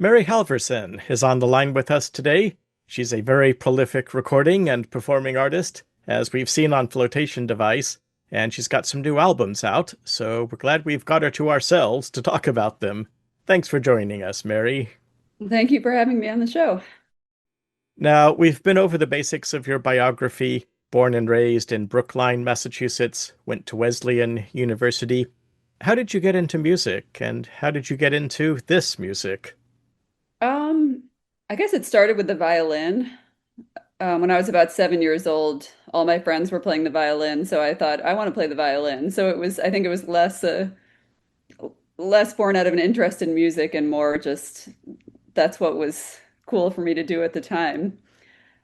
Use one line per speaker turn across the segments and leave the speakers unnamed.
Mary Halvorson is on the line with us today. She's a very prolific recording and performing artist, as we've seen on Flotation device, and she's got some new albums out, so we're glad we've got her to ourselves to talk about them. Thanks for joining us, Mary.
Thank you for having me on the show.
Now, we've been over the basics of your biography. Born and raised in Brookline, Massachusetts, went to Wesleyan University. How did you get into music, and how did you get into this music?
Um, I guess it started with the violin. When I was about 7 years old, all my friends were playing the violin, so I thought I want to play the violin. So I think it was less born out of an interest in music and more just that's what was cool for me to do at the time.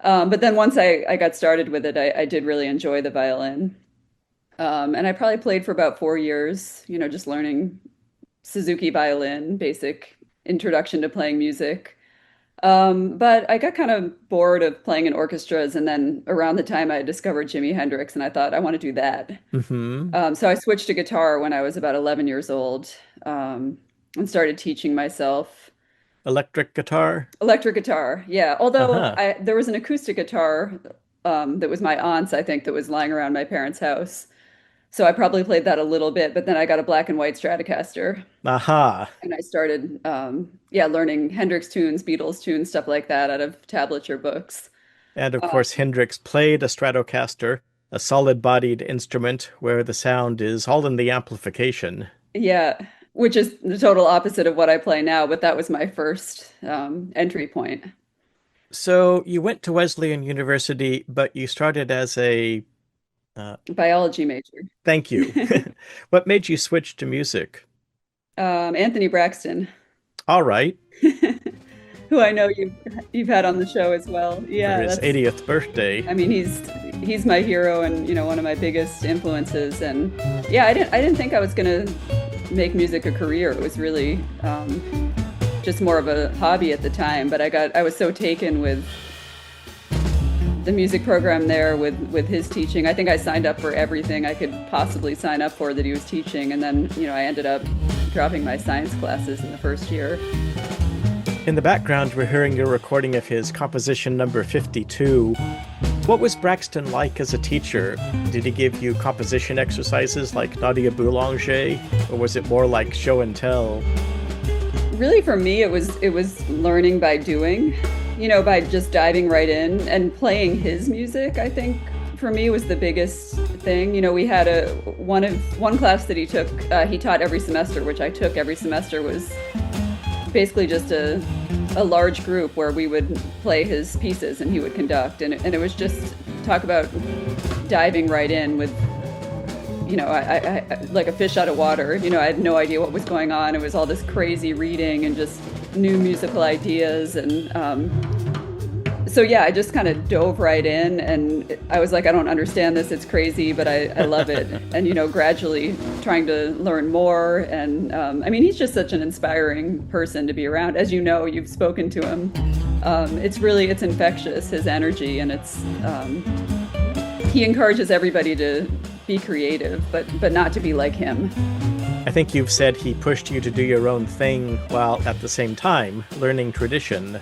But then once I got started with it, I did really enjoy the violin. And I probably played for about 4 years, just learning Suzuki violin, basic introduction to playing music. But I got kind of bored of playing in orchestras, and then around the time I discovered Jimi Hendrix, and I thought I want to do that.
Mm-hmm.
So I switched to guitar when I was about 11 years old, and started teaching myself
Electric guitar?
electric guitar. Yeah, although
Uh-huh.
there was an acoustic guitar that was my aunt's, I think, that was lying around my parents' house. So I probably played that a little bit, but then I got a black and white Stratocaster.
Aha.
And I started, yeah, learning Hendrix tunes, Beatles tunes, stuff like that out of tablature books.
And of
Uh,
course, Hendrix played a Stratocaster, a solid-bodied instrument where the sound is all in the amplification.
yeah, which is the total opposite of what I play now, but that was my first entry point.
So you went to Wesleyan University, but you started as a
Biology major.
thank you. What made you switch to music?
Anthony Braxton,
All right,
who I know you've had on the show as well.
for
Yeah,
his
that's
80th birthday.
I mean he's my hero and one of my biggest influences. And yeah, I didn't think I was gonna make music a career. It was really just more of a hobby at the time, but I was so taken with the music program there with his teaching. I think I signed up for everything I could possibly sign up for that he was teaching, and then I ended up dropping my science classes in the first year.
In the background, we're hearing your recording of his composition number 52. What was Braxton like as a teacher? Did he give you composition exercises like Nadia Boulanger, or was it more like show and tell?
Really, for me, it was learning by doing, by just diving right in and playing his music. I think for me was the biggest thing. We had a one class that he took. He taught every semester, which I took every semester. Was basically just a large group where we would play his pieces and he would conduct, and it was just talk about diving right in with I like a fish out of water. I had no idea what was going on. It was all this crazy reading and just new musical ideas. And so, yeah, I just kind of dove right in. And I was like, I don't understand this. It's crazy, but I love it. And, gradually trying to learn more. And I mean, he's just such an inspiring person to be around. As you know, you've spoken to him. It's infectious, his energy. And he encourages everybody to be creative, but not to be like him.
I think you've said he pushed you to do your own thing while at the same time learning tradition.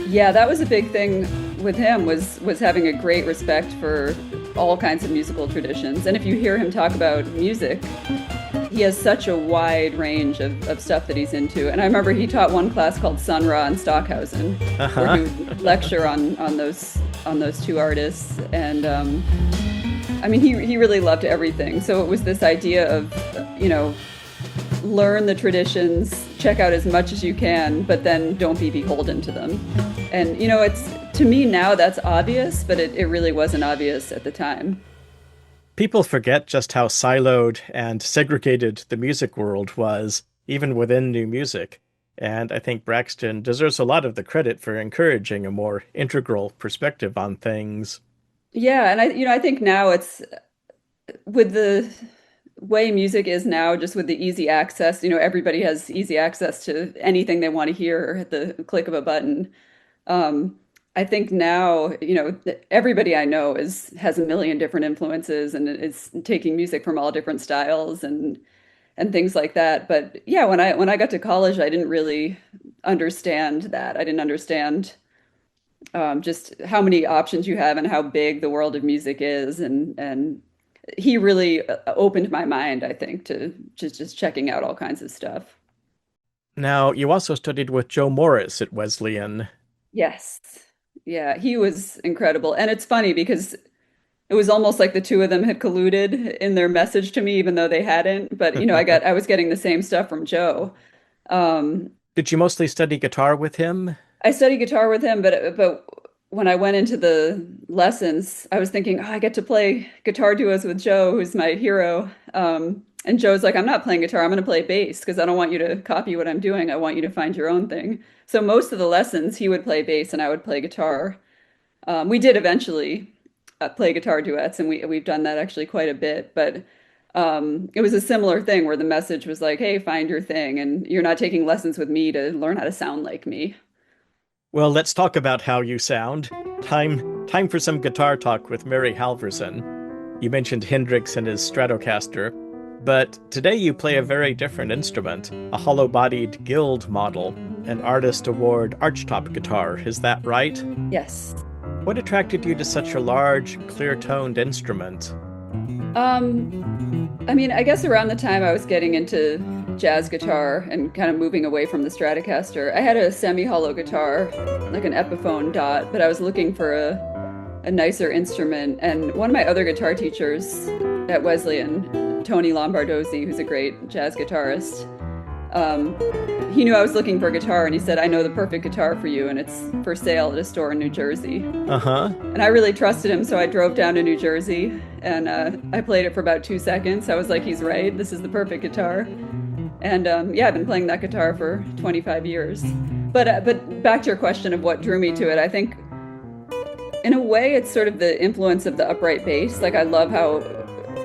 Yeah, that was a big thing with him was having a great respect for all kinds of musical traditions. And if you hear him talk about music, he has such a wide range of stuff that he's into. And I remember he taught one class called Sun Ra and Stockhausen, where
Uh-huh.
he would lecture on those two artists. And I mean, he really loved everything. So it was this idea of, learn the traditions, check out as much as you can, but then don't be beholden to them. And, it's to me now that's obvious, but it really wasn't obvious at the time.
People forget just how siloed and segregated the music world was, even within new music. And I think Braxton deserves a lot of the credit for encouraging a more integral perspective on things.
Yeah, and I think now it's with the way music is now, just with the easy access, everybody has easy access to anything they want to hear at the click of a button. Um, I think now, everybody I know has a million different influences and is taking music from all different styles and things like that. But yeah, when I got to college, understand that. I didn't understand just how many options you have and how big the world of music is. And he really opened my mind, I think, to just checking out all kinds of stuff.
Now, you also studied with Joe Morris at Wesleyan.
Yes. Yeah, he was incredible. And it's funny because it was almost like the two of them had colluded in their message to me, even though they hadn't. But, I was getting the same stuff from Joe. Um,
Did you mostly study guitar with him?
I studied guitar with him, but when I went into the lessons, I was thinking, oh, I get to play guitar duos with Joe, who's my hero. And Joe's like, I'm not playing guitar, I'm going to play bass because I don't want you to copy what I'm doing. I want you to find your own thing. So most of the lessons, he would play bass and I would play guitar. We did eventually play guitar duets, and we've done that actually quite a bit. But it was a similar thing where the message was like, hey, find your thing, and you're not taking lessons with me to learn how to sound like me.
Well, let's talk about how you sound. Time for some guitar talk with Mary Halvorson. You mentioned Hendrix and his Stratocaster, but today you play a very different instrument, a hollow-bodied Guild model, an Artist Award archtop guitar. Is that right?
Yes.
What attracted you to such a large, clear-toned instrument?
I mean, I guess around the time I was getting into jazz guitar and kind of moving away from the Stratocaster, I had a semi-hollow guitar, like an Epiphone Dot, but I was looking for a nicer instrument. And one of my other guitar teachers at Wesleyan, Tony Lombardozzi, who's a great jazz guitarist, he knew I was looking for a guitar, and he said, I know the perfect guitar for you, and it's for sale at a store in New Jersey.
Uh-huh.
And I really trusted him, so I drove down to New Jersey, and I played it for about 2 seconds. I was like, he's right, this is the perfect guitar. And yeah, I've been playing that guitar for 25 years. But back to your question of what drew me to it, I think in a way it's sort of the influence of the upright bass. Like I love how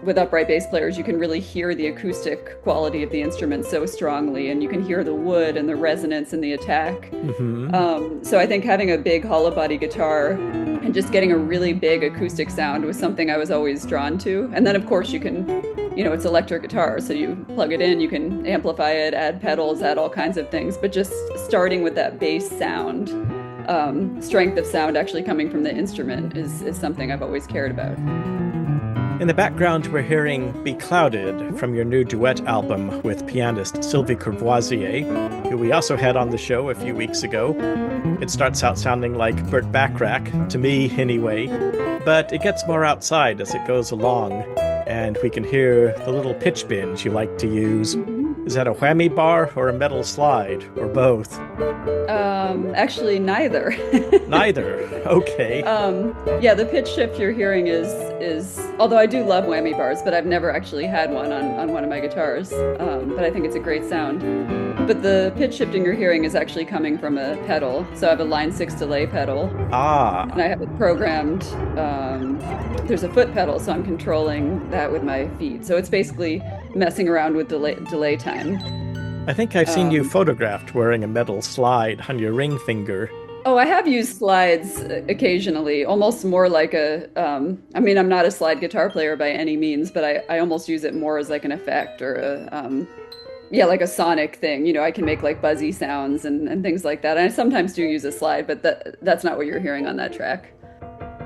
with upright bass players, you can really hear the acoustic quality of the instrument so strongly, and you can hear the wood and the resonance and the attack.
Mm-hmm.
So I think having a big hollow body guitar and just getting a really big acoustic sound was something I was always drawn to. And then, of course, you can, it's electric guitar, so you plug it in, you can amplify it, add pedals, add all kinds of things. But just starting with that bass sound, strength of sound actually coming from the instrument is something I've always cared about.
In the background, we're hearing Be Clouded from your new duet album with pianist Sylvie Courvoisier, who we also had on the show a few weeks ago. It starts out sounding like Burt Bacharach, to me anyway, but it gets more outside as it goes along, and we can hear the little pitch bends you like to use. Is that a whammy bar or a metal slide, or both?
Actually, neither.
Neither. Okay.
Yeah, the pitch shift you're hearing is although I do love whammy bars, but I've never actually had one on one of my guitars. But I think it's a great sound. But the pitch shifting you're hearing is actually coming from a pedal. So I have a line 6 delay pedal.
Ah.
And I have it programmed. There's a foot pedal, so I'm controlling that with my feet. So it's basically messing around with delay time.
I think I've seen you photographed wearing a metal slide on your ring finger.
Oh, I have used slides occasionally, almost more like I'm not a slide guitar player by any means, but I almost use it more as like an effect or like a sonic thing. I can make like buzzy sounds and things like that. And I sometimes do use a slide, but that's not what you're hearing on that track.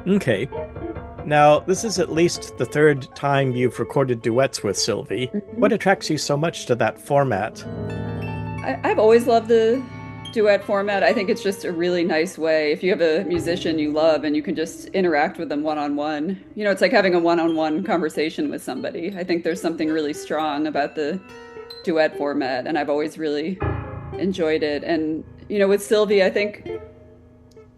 Okay. Now, this is at least the third time you've recorded duets with Sylvie.
Mm-hmm.
What attracts you so much to that format?
I've always loved the duet format. I think it's just a really nice way. If you have a musician you love and you can just interact with them one-on-one, it's like having a one-on-one conversation with somebody. I think there's something really strong about the duet format, and I've always really enjoyed it. And, with Sylvie, I think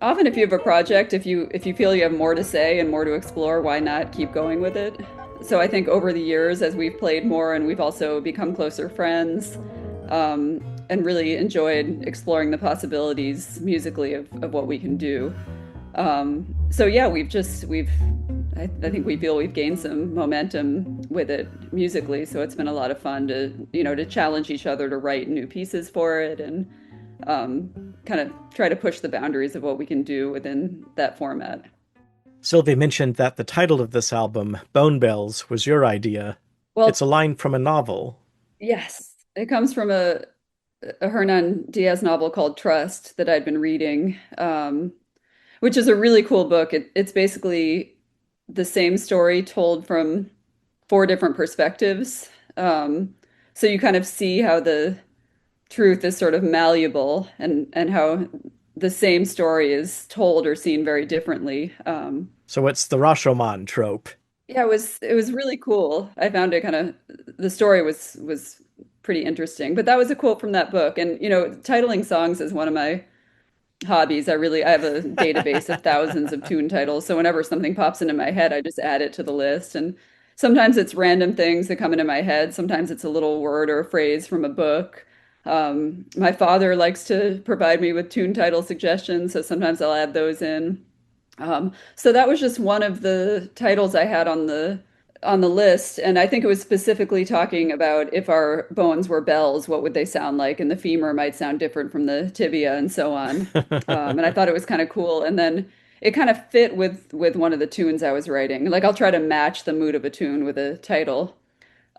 often if you have a project, if you feel you have more to say and more to explore, why not keep going with it? So I think over the years, as we've played more and we've also become closer friends, and really enjoyed exploring the possibilities musically of what we can do. So yeah, I think we feel we've gained some momentum with it musically. So it's been a lot of fun to challenge each other to write new pieces for it and kind of try to push the boundaries of what we can do within that format.
Sylvie mentioned that the title of this album, Bone Bells, was your idea.
Well,
it's a line from a novel.
Yes, it comes from a Hernan Diaz novel called Trust that I'd been reading, which is a really cool book. It's basically the same story told from four different perspectives. So you kind of see how the truth is sort of malleable and how the same story is told or seen very differently.
So it's the Rashomon trope.
Yeah, it was really cool. I found it kind of the story was pretty interesting. But that was a quote from that book. And titling songs is one of my hobbies. I have a database of thousands of tune titles. So whenever something pops into my head, I just add it to the list. And sometimes it's random things that come into my head. Sometimes it's a little word or a phrase from a book. My father likes to provide me with tune title suggestions, so sometimes I'll add those in. So that was just one of the titles I had on the list, and I think it was specifically talking about if our bones were bells, what would they sound like? And the femur might sound different from the tibia, and so on. And I thought it was kind of cool. And then it kind of fit with one of the tunes I was writing. Like I'll try to match the mood of a tune with a title.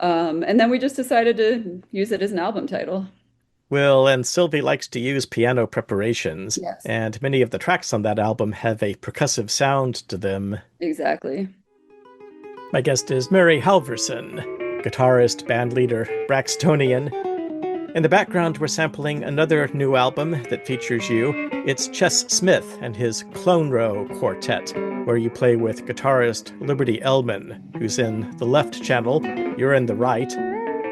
And then we just decided to use it as an album title.
Will and Sylvie likes to use piano preparations,
Yes.
and many of the tracks on that album have a percussive sound to them.
Exactly.
My guest is Mary Halvorson, guitarist, bandleader, Braxtonian. In the background, we're sampling another new album that features you. It's Ches Smith and his Clone Row Quartet, where you play with guitarist Liberty Ellman, who's in the left channel. You're in the right.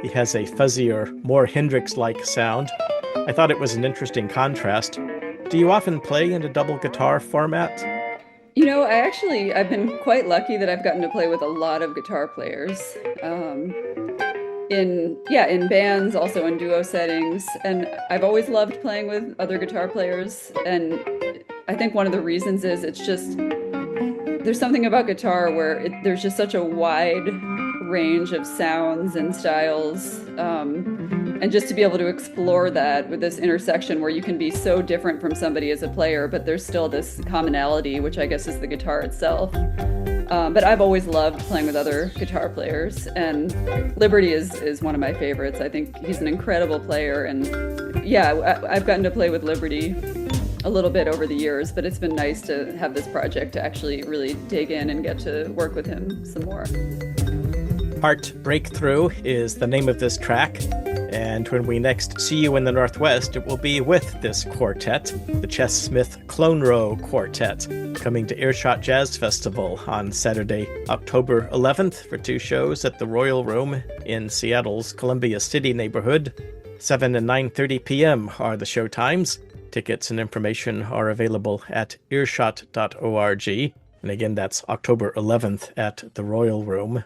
He has a fuzzier, more Hendrix-like sound. I thought it was an interesting contrast. Do you often play in a double guitar format?
I've been quite lucky that I've gotten to play with a lot of guitar players. In bands, also in duo settings. And I've always loved playing with other guitar players. And I think one of the reasons is there's something about guitar where there's just such a wide range of sounds and styles. And just to be able to explore that with this intersection where you can be so different from somebody as a player, but there's still this commonality, which I guess is the guitar itself. But I've always loved playing with other guitar players, and Liberty is one of my favorites. I think he's an incredible player, and yeah, I've gotten to play with Liberty a little bit over the years, but it's been nice to have this project to actually really dig in and get to work with him some more.
Heart Breakthrough is the name of this track, and when we next see you in the Northwest, it will be with this quartet, the Ches Smith Clone Row Quartet, coming to Earshot Jazz Festival on Saturday, October 11th for 2 shows at the Royal Room in Seattle's Columbia City neighborhood. 7 and 9:30 p.m. are the show times. Tickets and information are available at earshot.org, and again, that's October 11th at the Royal Room.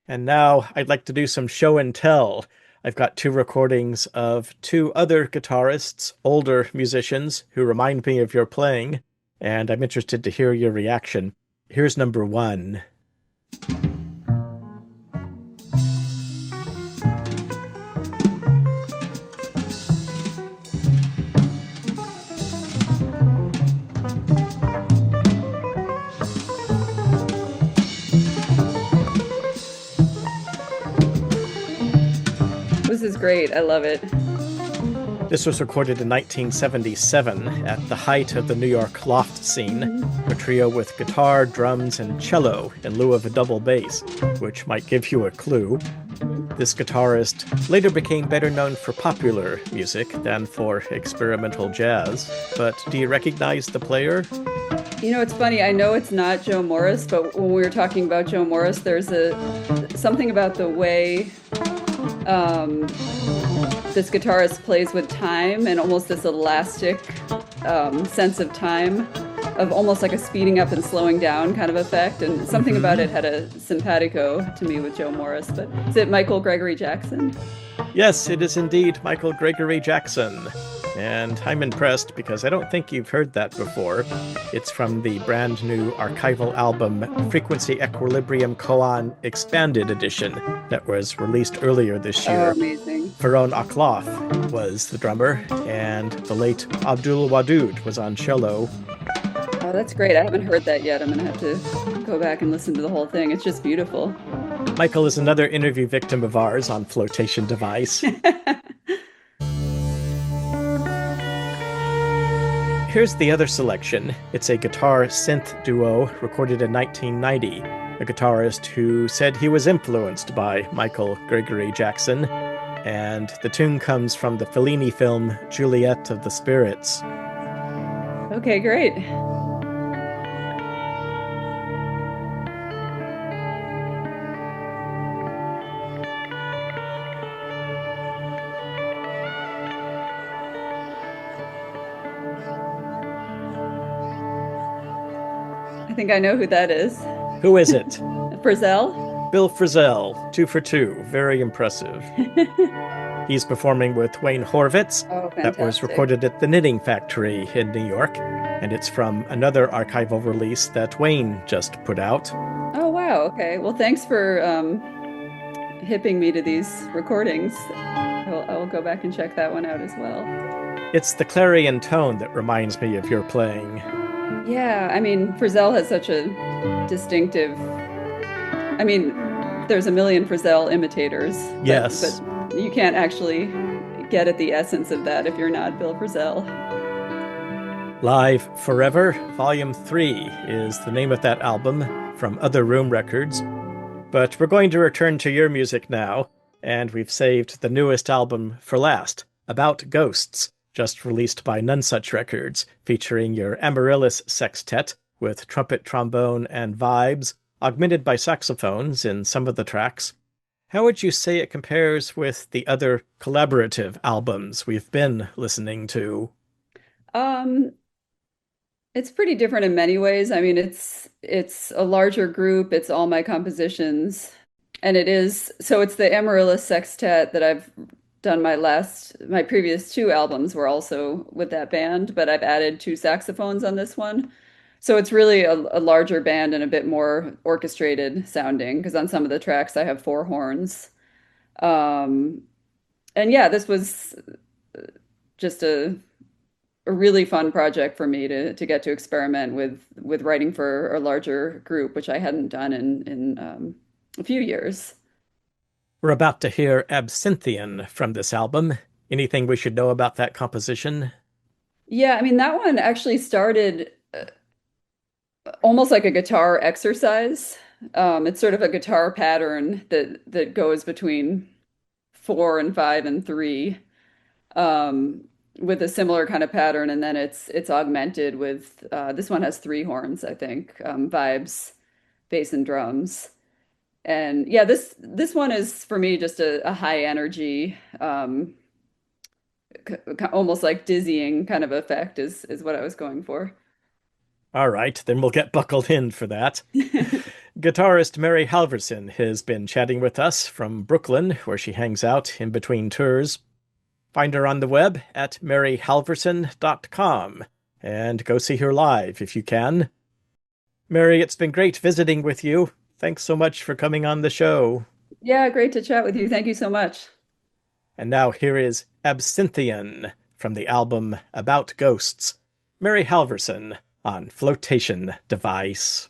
And now I'd like to do some show and tell. I've got 2 recordings of 2 other guitarists, older musicians, who remind me of your playing, and I'm interested to hear your reaction. Here's number 1.
This is great. I love it.
This was recorded in 1977 at the height of the New York loft scene, a trio with guitar, drums, and cello in lieu of a double bass, which might give you a clue. This guitarist later became better known for popular music than for experimental jazz, but do you recognize the player?
It's funny. I know it's not Joe Morris, but when we were talking about Joe Morris, there's something about the way this guitarist plays with time and almost this elastic sense of time, of almost like a speeding up and slowing down kind of effect. And something about it had a simpatico to me with Joe Morris. But is it Michael Gregory Jackson?
Yes, it is indeed Michael Gregory Jackson. And I'm impressed because I don't think you've heard that before. It's from the brand new archival album Frequency Equilibrium Koan Expanded Edition that was released earlier this year.
Oh, amazing.
Farron Akloff was the drummer, and the late Abdul Wadood was on cello.
Oh, that's great. I haven't heard that yet. I'm going to have to go back and listen to the whole thing. It's just beautiful.
Michael is another interview victim of ours on Flotation Device. Here's the other selection. It's a guitar synth duo recorded in 1990. A guitarist who said he was influenced by Michael Gregory Jackson. And the tune comes from the Fellini film Juliet of the Spirits.
Okay, great. I think I know who that is.
Who is it?
Frizzell?
Bill Frisell, 2 for 2. Very impressive. He's performing with Wayne Horvitz.
Oh, fantastic.
That was recorded at the Knitting Factory in New York. And it's from another archival release that Wayne just put out.
Oh, wow. Okay. Well, thanks for hipping me to these recordings. I'll go back and check that one out as well.
It's the clarion tone that reminds me of your playing.
Yeah, I mean, Frizzell has such a distinctive... I mean, there's a million Frizzell imitators.
Yes.
But you can't actually get at the essence of that if you're not Bill Frizzell.
Live Forever, Volume 3 is the name of that album from Other Room Records. But we're going to return to your music now, and we've saved the newest album for last, About Ghosts, just released by Nonesuch Records, featuring your Amaryllis sextet with trumpet, trombone, and vibes, augmented by saxophones in some of the tracks. How would you say it compares with the other collaborative albums we've been listening to?
It's pretty different in many ways. I mean, it's a larger group, it's all my compositions, and it's the Amaryllis sextet that I've done. My previous 2 albums were also with that band, but I've added 2 saxophones on this one. So it's really a larger band and a bit more orchestrated sounding, because on some of the tracks I have 4 horns. And yeah, this was just a really fun project for me to get to experiment with writing for a larger group, which I hadn't done in a few years.
We're about to hear Absinthian from this album. Anything we should know about that composition?
Yeah, I mean, that one actually started almost like a guitar exercise. It's sort of a guitar pattern that goes between 4 and 5 and 3, with a similar kind of pattern, and then it's augmented with this one has 3 horns, I think, vibes, bass, and drums. And yeah, this one is for me just a high energy, almost like dizzying kind of effect is what I was going for.
All right, then we'll get buckled in for that. Guitarist Mary Halvorson has been chatting with us from Brooklyn, where she hangs out in between tours. Find her on the web at maryhalvorson.com, and go see her live if you can. Mary, it's been great visiting with you. Thanks so much for coming on the show.
Yeah, great to chat with you. Thank you so much.
And now here is Absinthian from the album About Ghosts. Mary Halvorson on Flotation Device.